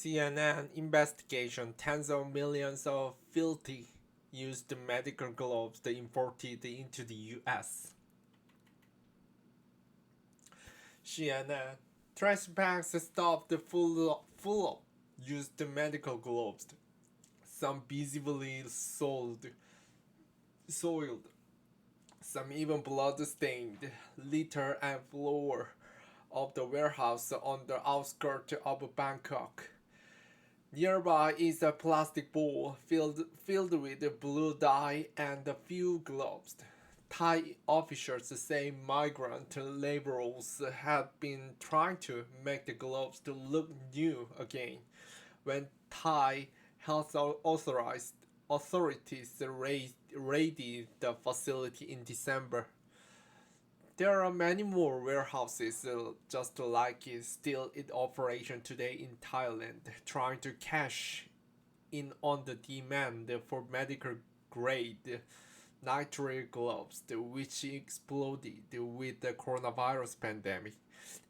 CNN investigation tens of millions of filthy used medical gloves imported into the US. CNN trash bags stuffed full of used medical gloves, some visibly soiled, some even blood stained, litter and floor of the warehouse on the outskirts of Bangkok. Nearby is a plastic bowl filled with blue dye and a few gloves. Thai officials say migrant laborers have been trying to make the gloves to look new again. When Thai health authorities raided the facility in December, there are many more warehouses just like it still in operation today in Thailand, trying to cash in on the demand for medical grade nitrate gloves, which exploded with the coronavirus pandemic.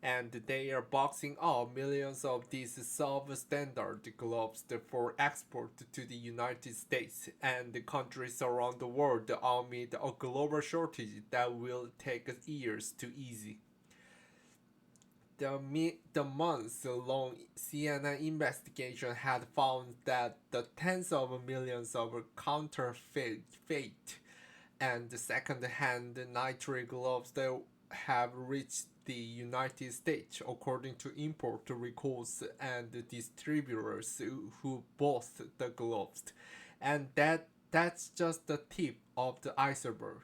And they are boxing up millions of these substandard gloves for export to the United States and the countries around the world amid a global shortage that will take years to ease. The months-long CNN investigation had found that the tens of millions of counterfeit and second-hand nitrate gloves that have reached the United States, according to import records and distributors who bought the gloves, and that's just the tip of the Iceberg.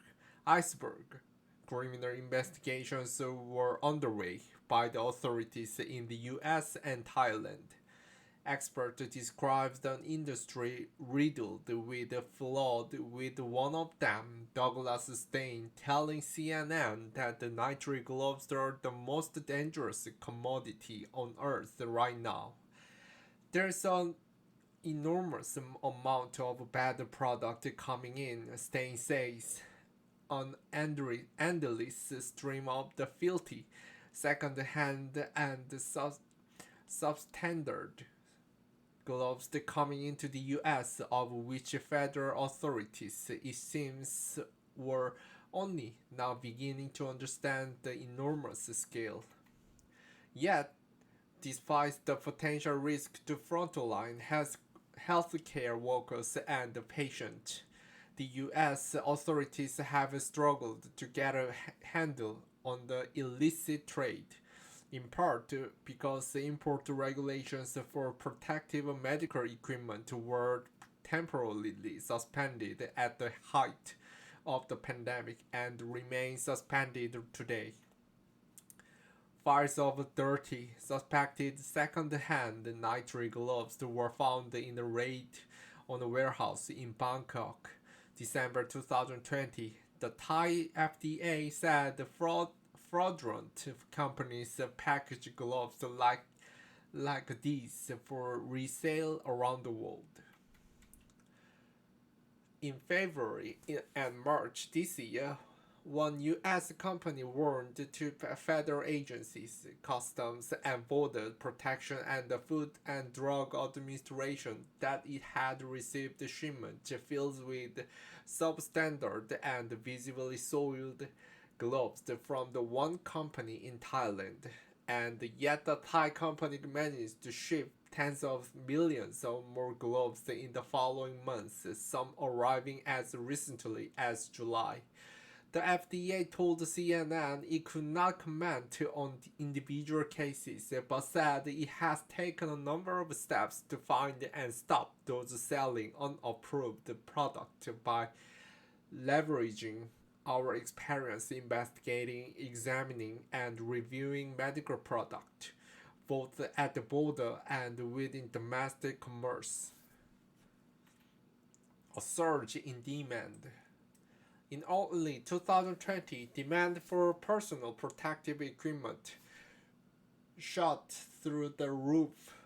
Criminal investigations were underway by the authorities in the US and Thailand. Expert describes an industry riddled with flawed, with one of them, Douglas Stein, telling CNN that the nitrate gloves are the most dangerous commodity on earth right now. There's an enormous amount of bad product coming in, Stein says. An endless stream of the filthy, second-hand and substandard gloves coming into the US, of which federal authorities, it seems, were only now beginning to understand the enormous scale. Yet, despite the potential risk to frontline healthcare workers and patients, the US authorities have struggled to get a handle on the illicit trade, in part because the import regulations for protective medical equipment were temporarily suspended at the height of the pandemic and remain suspended today. Files of dirty, suspected second-hand nitrate gloves were found in a raid on a warehouse in Bangkok, December 2020. The Thai FDA said fraudulent companies package gloves like these for resale around the world. In February and March this year, one U.S. company warned to federal agencies, Customs and Border Protection and the Food and Drug Administration that it had received shipments filled with substandard and visibly soiled gloves from the one company in Thailand, and yet the Thai company managed to ship tens of millions of more gloves in the following months, some arriving as recently as July. The FDA told CNN it could not comment on individual cases, but said it has taken a number of steps to find and stop those selling unapproved products by leveraging our experience investigating, examining, and reviewing medical products, both at the border and within domestic commerce. A surge in demand. In early 2020, demand for personal protective equipment shot through the roof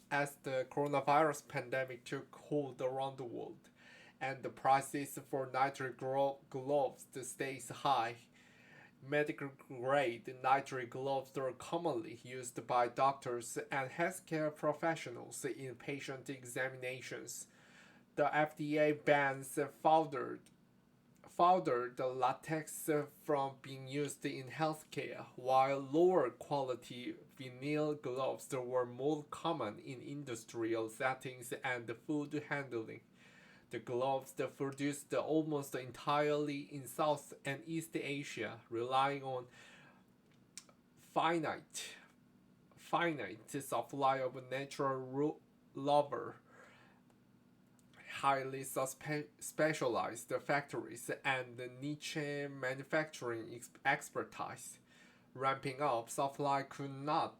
as the coronavirus pandemic took hold around the world, and the prices for nitrate gloves stayed high. Medical grade nitrate gloves are commonly used by doctors and healthcare professionals in patient examinations. The FDA bans the latex from being used in healthcare, while lower quality vinyl gloves were more common in industrial settings and food handling. The gloves are produced almost entirely in South and East Asia, relying on finite, finite supply of natural rubber, highly specialized factories, and niche manufacturing expertise. Ramping up supply could not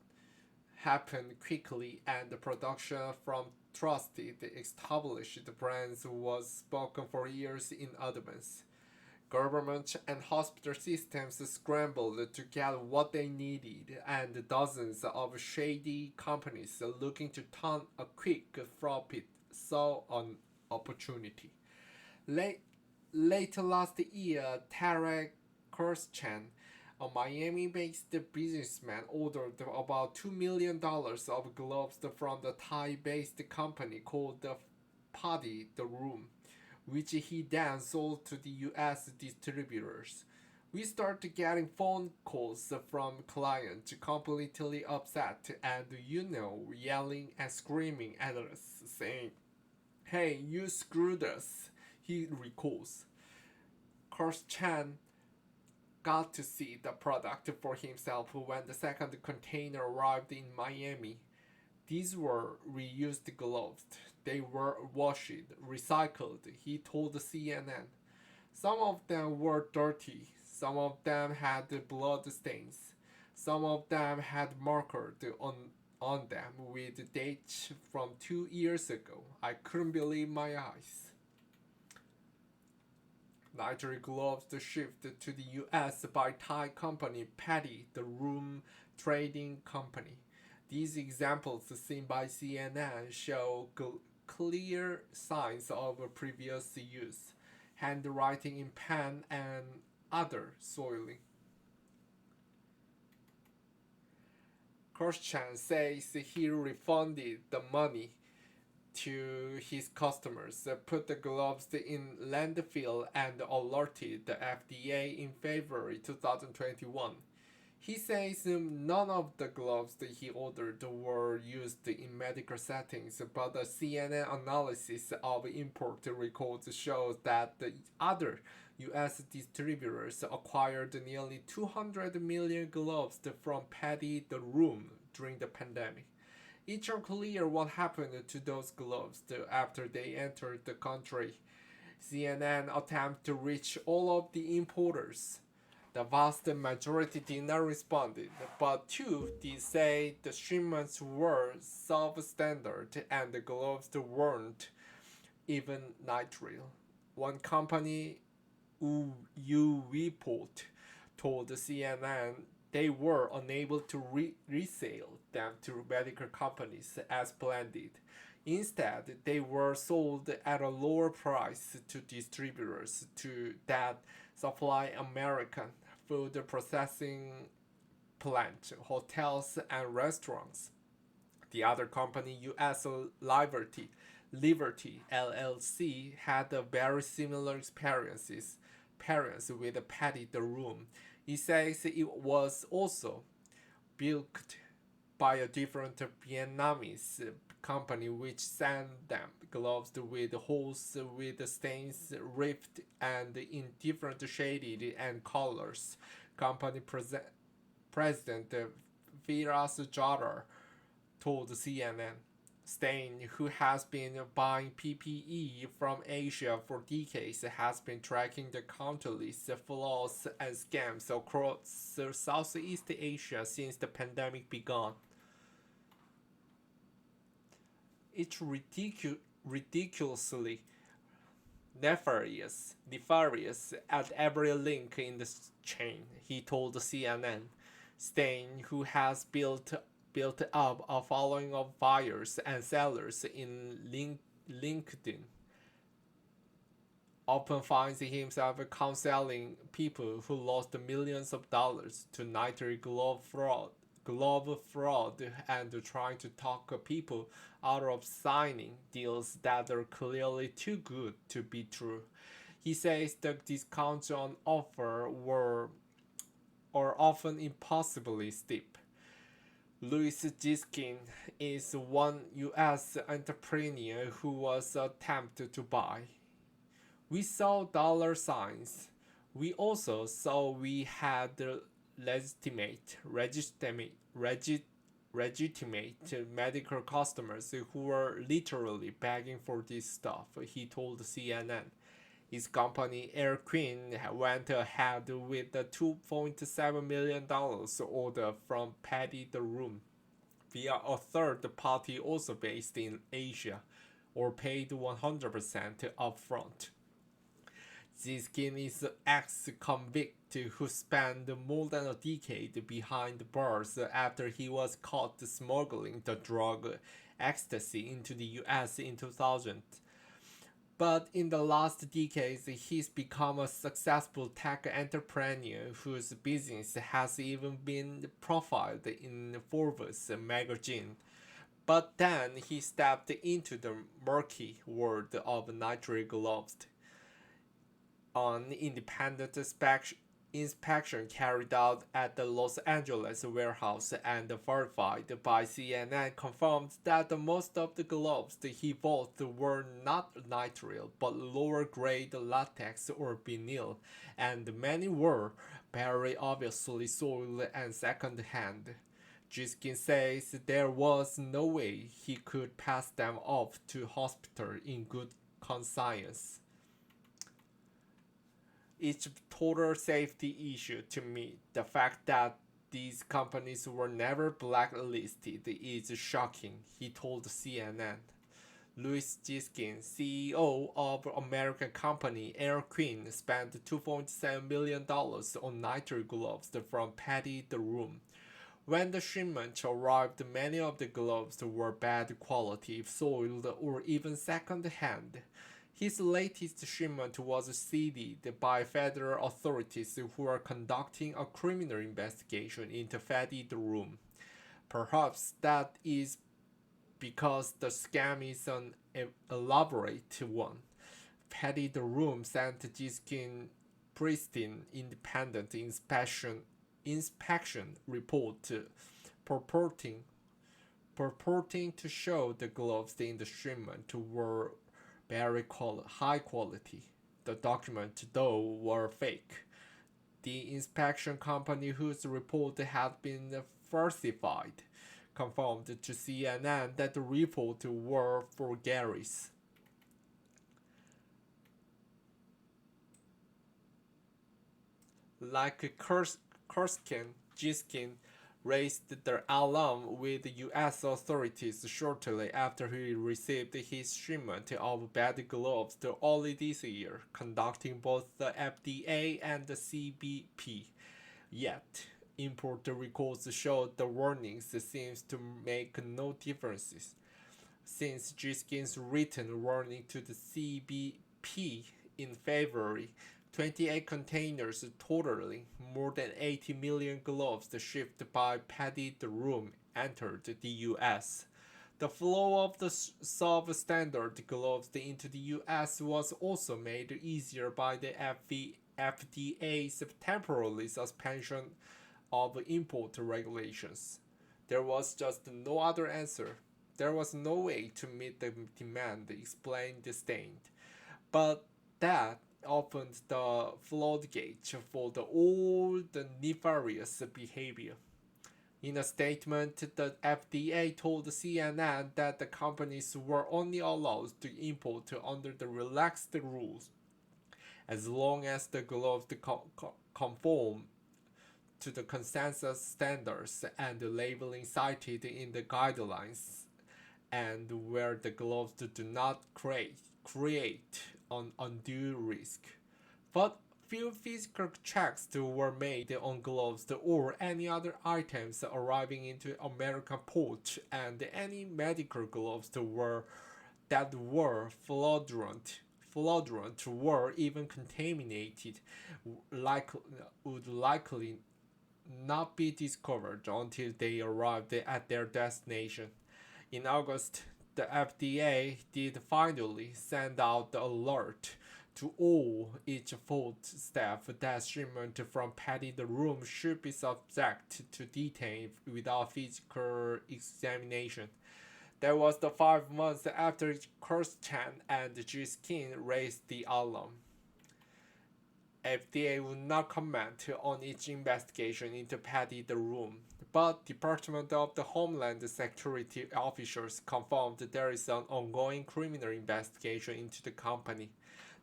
happen quickly, and the production from trusted, established brands was spoken for years in advance. Government and hospital systems scrambled to get what they needed, and dozens of shady companies looking to turn a quick profit saw an opportunity. Late, late last year, Tarek Kocha, a Miami-based businessman, ordered about $2 million of gloves from the Thai-based company called the Paddy the Room, which he then sold to the U.S. distributors. We started getting phone calls from clients completely upset and yelling and screaming at us, saying, "Hey, you screwed us," he recalls. Chan got to see the product for himself when the second container arrived in Miami. These were reused gloves. They were washed, recycled, he told CNN. Some of them were dirty, some of them had blood stains, some of them had marked on them with dates from 2 years ago. I couldn't believe my eyes. Nitrate gloves shipped to the US by Thai company Paddy the Room Trading Company. These examples seen by CNN show clear signs of previous use, handwriting in pen and other soiling. Kocha says he refunded the money to his customers, put the gloves in landfill, and alerted the FDA in February 2021. He says none of the gloves that he ordered were used in medical settings, but the CNN analysis of import records shows that the other US distributors acquired nearly 200 million gloves from Paddy the Room during the pandemic. It's unclear what happened to those gloves after they entered the country. CNN attempted to reach all of the importers. The vast majority did not respond, but two did say the shipments were substandard and the gloves weren't even nitrile. One company, U-Report, told CNN they were unable to resell them to medical companies as planned. Instead, they were sold at a lower price to distributors that supply American food processing plant, hotels, and restaurants. The other company, U.S. Liberty LLC, had a very similar experience with Paddy the Room. He says it was also built by a different Vietnamese company which sent them gloves with holes with stains ripped and in different shaded and colors. Company president Firas Jadar told CNN. Stein, who has been buying PPE from Asia for decades, has been tracking the countless flaws and scams across Southeast Asia since the pandemic began. It's ridiculously nefarious at every link in the chain, he told CNN. Stein, who has built up a following of buyers and sellers in LinkedIn, often finds himself counseling people who lost millions of dollars to nitrile glove fraud and trying to talk people out of signing deals that are clearly too good to be true. He says the discounts on offer were are often impossibly steep. Louis Giskin is one US entrepreneur who was attempted to buy. We saw dollar signs. We also saw we had legitimate medical customers who were literally begging for this stuff, he told CNN. His company Air Queen went ahead with the $2.7 million order from Patty the Room via a third party also based in Asia, or paid 100% upfront. Ziskin is an ex-convict who spent more than a decade behind bars after he was caught smuggling the drug ecstasy into the US in 2000. But in the last decades, he's become a successful tech entrepreneur whose business has even been profiled in Forbes magazine. But then he stepped into the murky world of nitrile gloves. An independent inspection carried out at the Los Angeles warehouse and verified by CNN confirmed that most of the gloves he bought were not nitrile but lower grade latex or vinyl, and many were very obviously soiled and second hand. Giskin says there was no way he could pass them off to hospital in good conscience. It's a total safety issue to me. The fact that these companies were never blacklisted is shocking, he told CNN. Louis Giskin, CEO of American company Air Queen, spent $2.7 million on nitrile gloves from Patty the Room. When the shipment arrived, many of the gloves were bad quality, soiled, or even second hand. His latest shipment was seized by federal authorities who are conducting a criminal investigation into Fatty the Room. Perhaps that is because the scam is an elaborate one. Fatty the Room sent Giskin pristine independent inspection report purporting purporting to show the gloves in the shipment were very high quality. The documents, though, were fake. The inspection company whose report had been falsified confirmed to CNN that the report were forgeries. Like Kurskin, Jiskin raised the alarm with U.S. authorities shortly after he received his shipment of bad gloves early this year, conducting both the FDA and the CBP. Yet, import records show the warnings seems to make no differences. Since Giskin's written warning to the CBP in February, 28 containers totaling more than 80 million gloves shipped by Paddy the Room entered the US. The flow of the substandard gloves into the US was also made easier by the FDA's temporary suspension of import regulations. There was just no other answer. There was no way to meet the demand, explained the state. But that opened the floodgates for all the nefarious behavior. In a statement, the FDA told CNN that the companies were only allowed to import under the relaxed rules as long as the gloves conform to the consensus standards and the labeling cited in the guidelines, and where the gloves do not create an undue risk. But few physical checks were made on gloves or any other items arriving into American ports, and any medical gloves that were fraudulent Florence were even contaminated like, would likely not be discovered until they arrived at their destination. In August, the FDA did finally send out the alert to all its food staff that shipment from Patty the Room should be subject to detain without physical examination. That was the 5 months after Kocha and G-Skin raised the alarm. FDA would not comment on its investigation into Patty the Room, but Department of the Homeland Security officials confirmed there is an ongoing criminal investigation into the company.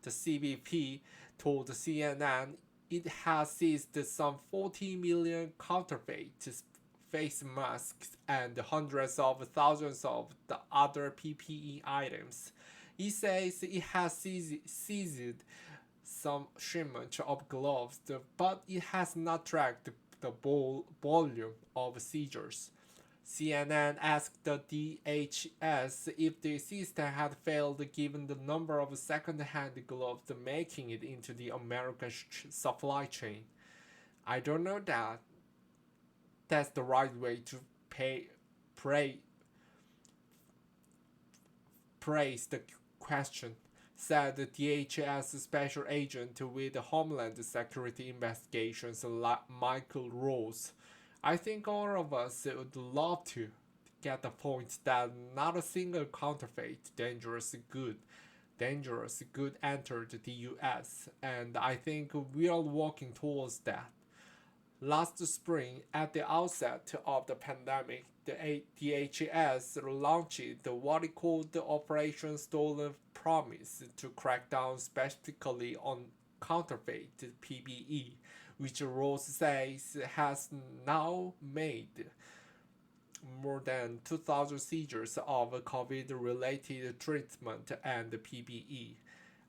The CBP told CNN it has seized some 40 million counterfeit face masks and hundreds of thousands of the other PPE items. It says it has seized some shipment of gloves, but it has not tracked the volume of seizures. CNN asked the DHS if the system had failed given the number of second-hand gloves making it into the American supply chain. I don't know that that's the right way to pray, praise the question, said the DHS Special Agent with Homeland Security Investigations Michael Rose. I think all of us would love to get the point that not a single counterfeit dangerous good entered the US, and I think we are working towards that. Last spring, at the outset of the pandemic, the DHS launched what it called the Operation Stolen Promise to crack down specifically on counterfeit PPE, which Rose says has now made more than 2,000 seizures of COVID-related treatment and PPE.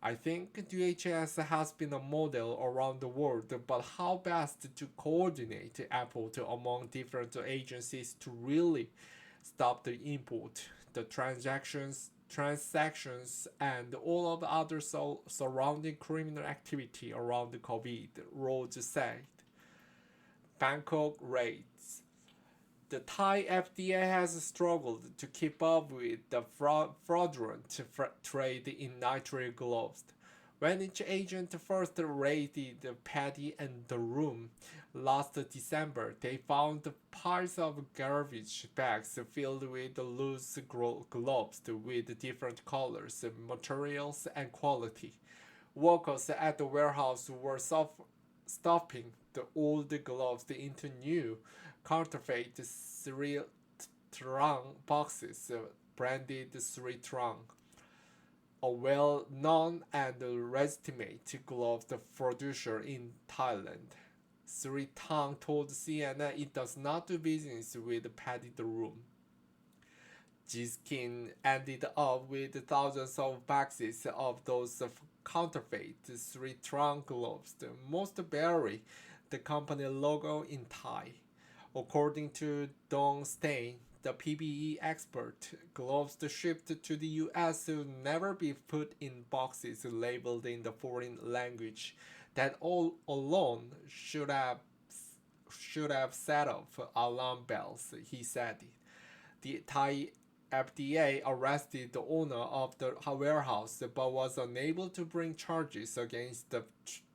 I think DHS has been a model around the world, but how best to coordinate effort among different agencies to really stop the import, the transactions, and all of the other surrounding criminal activity around the COVID, Rhodes said. Bangkok raids. The Thai FDA has struggled to keep up with the fraudulent trade in nitrile gloves. When each agent first raided Patty and the Room last December, they found piles of garbage bags filled with loose gloves with different colors, materials, and quality. Workers at the warehouse were stuffing the old gloves into new counterfeit Sri Trang boxes branded Sri Trang, a well-known and legitimate glove producer in Thailand. Sri Tang told CNN it does not do business with Patty the Room. G-Skin ended up with thousands of boxes of those counterfeit Sri Trang gloves, most bearing the company logo in Thai. According to Don Stein, the PPE expert, gloves shipped to the US will never be put in boxes labeled in the foreign language. That all alone should have set off alarm bells, he said. The Thai FDA arrested the owner of the warehouse but was unable to bring charges against the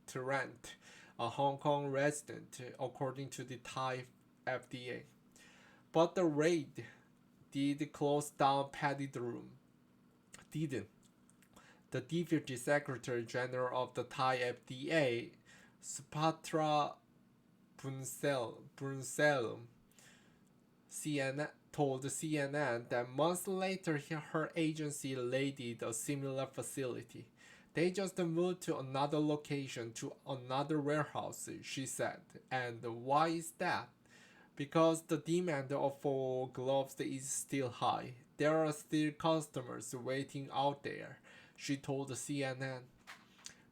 Trent, a Hong Kong resident, according to the Thai FDA. But the raid did close down Patty the Room. Didn't. The Deputy Secretary General of the Thai FDA, Supatra Brunselum, told CNN that months later her agency raided a similar facility. They just moved to another location, to another warehouse, she said. And why is that? Because the demand for gloves is still high. There are still customers waiting out there, she told CNN.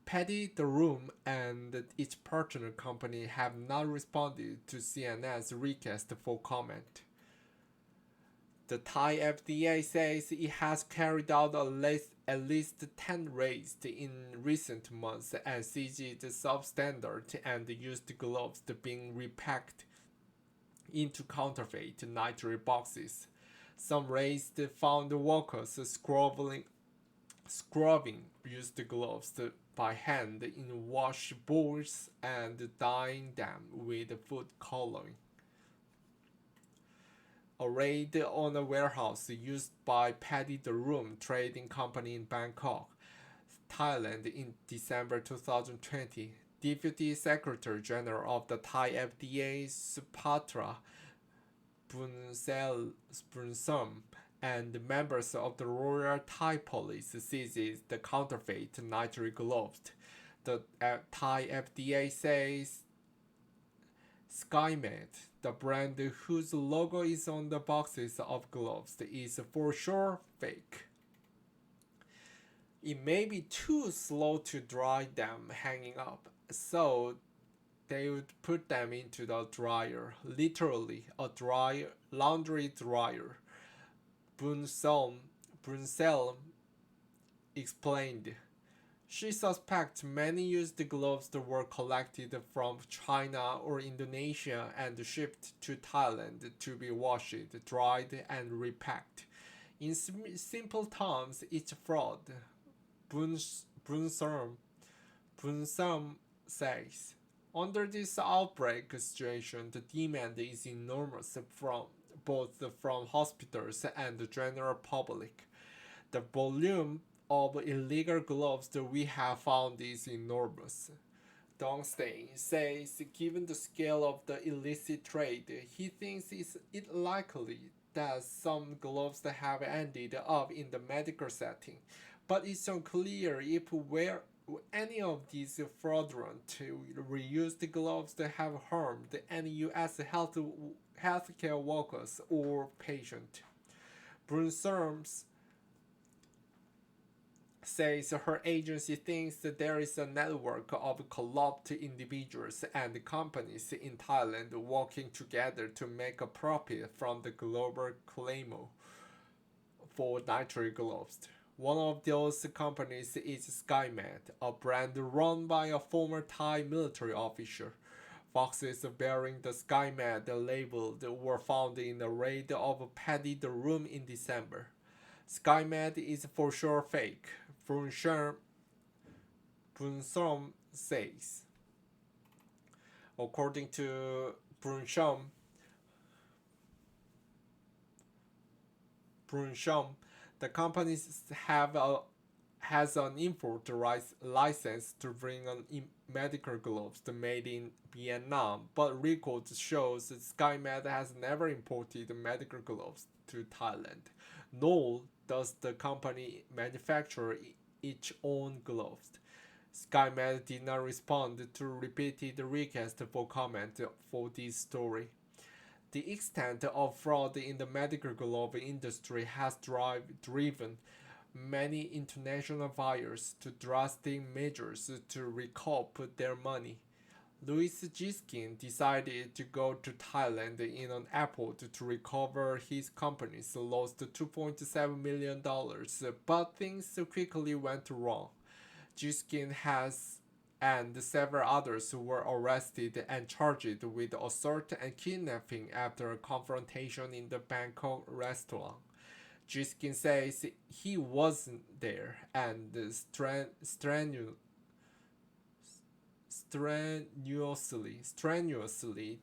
Patty the Room and its partner company have not responded to CNN's request for comment. The Thai FDA says it has carried out at least 10 raids in recent months and sees it substandard and used gloves being repacked into counterfeit nitrate boxes. Some raids found workers scrubbing used gloves by hand in wash bowls and dyeing them with food coloring. A raid on a warehouse used by Paddy the Room Trading Company in Bangkok, Thailand in December 2020. Deputy Secretary General of the Thai FDA Supatra Bunsum and members of the Royal Thai Police seized the counterfeit nitrate gloves. The Thai FDA says SkyMed, the brand whose logo is on the boxes of gloves, is for sure fake. It may be too slow to dry them hanging up, so they would put them into the dryer, literally a dry laundry dryer. Brunsell explained. She suspects many used gloves were collected from China or Indonesia and shipped to Thailand to be washed, dried, and repacked. In simple terms, it's fraud. Brunsum says. Under this outbreak situation, the demand is enormous from both from hospitals and the general public. The volume of illegal gloves that we have found is enormous. Dongstein says given the scale of the illicit trade, he thinks it likely that some gloves have ended up in the medical setting, but it's unclear if where any of these fraudulent reused gloves have harmed any U.S. healthcare workers or patients. Brunsums says her agency thinks that there is a network of corrupt individuals and companies in Thailand working together to make a profit from the global clamour for nitrate gloves. One of those companies is SkyMed, a brand run by a former Thai military officer. Boxes bearing the SkyMed label were found in a raid of Paddy the Room in December. SkyMed is for sure fake, Brunsum says. According to Brunsum, the company has an import license to bring in medical gloves made in Vietnam, but records shows that SkyMed has never imported medical gloves to Thailand, nor does the company manufacture its own gloves. SkyMed did not respond to repeated requests for comment for this story. The extent of fraud in the medical glove industry has driven many international buyers to drastic measures to recoup their money. Louis Giskin decided to go to Thailand in an effort to recover his company's lost $2.7 million, but things quickly went wrong. Giskin and several others were arrested and charged with assault and kidnapping after a confrontation in the Bangkok restaurant. Giskin says he wasn't there and strenuously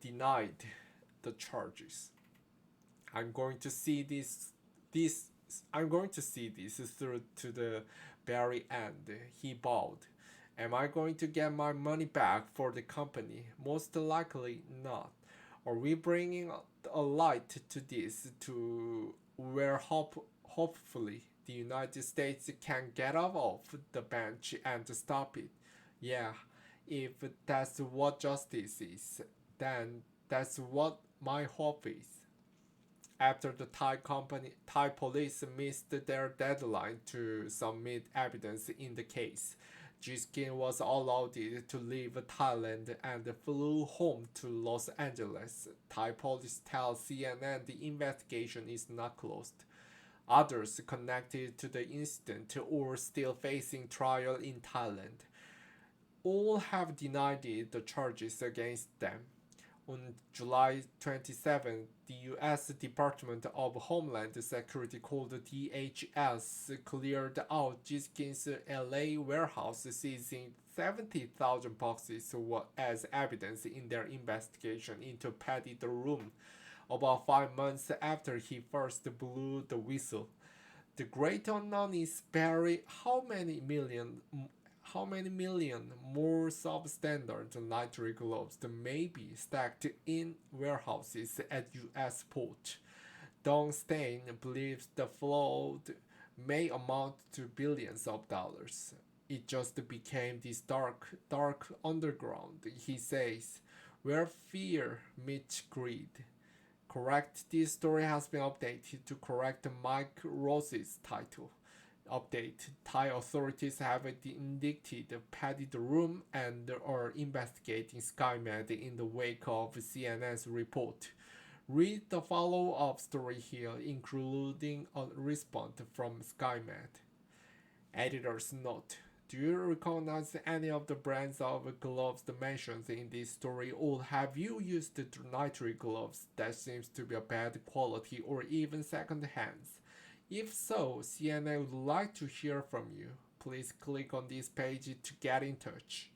denied the charges. I'm going to see this I'm going to see this through to the very end. He bowed. Am I going to get my money back for the company? Most likely not. Are we bringing a light to this to where hopefully the United States can get off the bench and stop it? Yeah, if that's what justice is, then that's what my hope is. After the Thai police missed their deadline to submit evidence in the case, Jiskin was allowed to leave Thailand and flew home to Los Angeles. Thai police tell CNN the investigation is not closed. Others connected to the incident are still facing trial in Thailand. All have denied the charges against them. On July 27, the U.S. Department of Homeland Security, called DHS, cleared out Jiskin's LA warehouse, seizing 70,000 boxes as evidence in their investigation into Paddy the Room, about 5 months after he first blew the whistle. The great unknown is Barry. How many million more substandard nitrate gloves may be stacked in warehouses at U.S. port? Don Stein believes the fraud may amount to billions of dollars. It just became this dark underground, he says, where fear meets greed. Correct. This story has been updated to correct Mike Rose's title. Update. Thai authorities have indicted Paddy the Room and are investigating SkyMed in the wake of CNN's report. Read the follow-up story here, including a response from SkyMed. Editor's note. Do you recognize any of the brands of gloves mentioned in this story, or have you used nitrate gloves that seems to be a bad quality or even second hands? If so, CNN would like to hear from you. Please click on this page to get in touch.